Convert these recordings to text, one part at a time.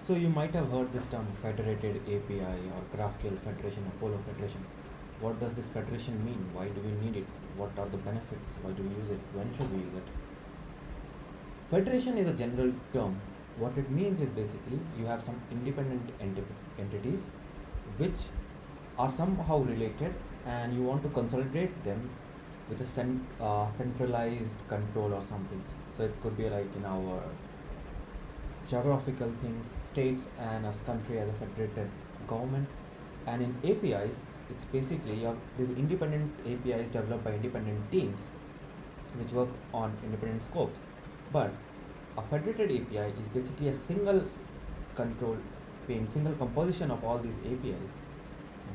So you might have heard this term Federated API or GraphQL Federation or Polo Federation. What does this federation mean? Why do we need it? What are the benefits? Why do we use it? When should we use it? Federation is a general term. What it means is basically you have some independent entities which are somehow related and you want to consolidate them with a centralized control or something. So it could be like in our geographical things, states and a country as a federated government. And in APIs, it's basically you have these independent APIs developed by independent teams which work on independent scopes. But a federated API is basically a single control pane, single composition of all these APIs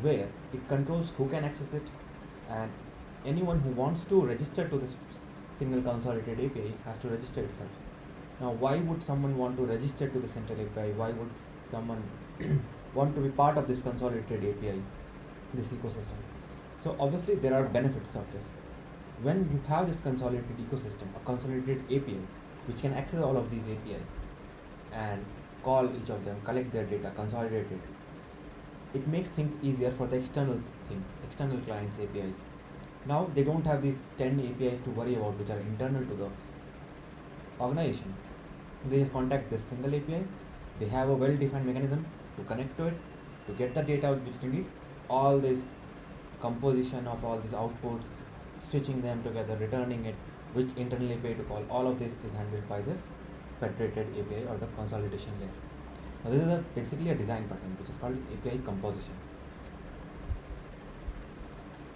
where it controls who can access it, and anyone who wants to register to this single consolidated API has to register itself. Now, why would someone want to register to the central API? Why would someone want to be part of this consolidated API, this ecosystem? So obviously there are benefits of this. When you have this consolidated ecosystem, a consolidated API, which can access all of these APIs and call each of them, collect their data, consolidate it, it makes things easier for the external things, external clients APIs. Now they don't have these 10 APIs to worry about which are internal to the organization. They just contact this single API. They have a well-defined mechanism to connect to it, to get the data which they need. All this composition of all these outputs, stitching them together, returning it, which internal API to call, all of this is handled by this federated API or the consolidation layer. Now this is basically a design pattern which is called API composition.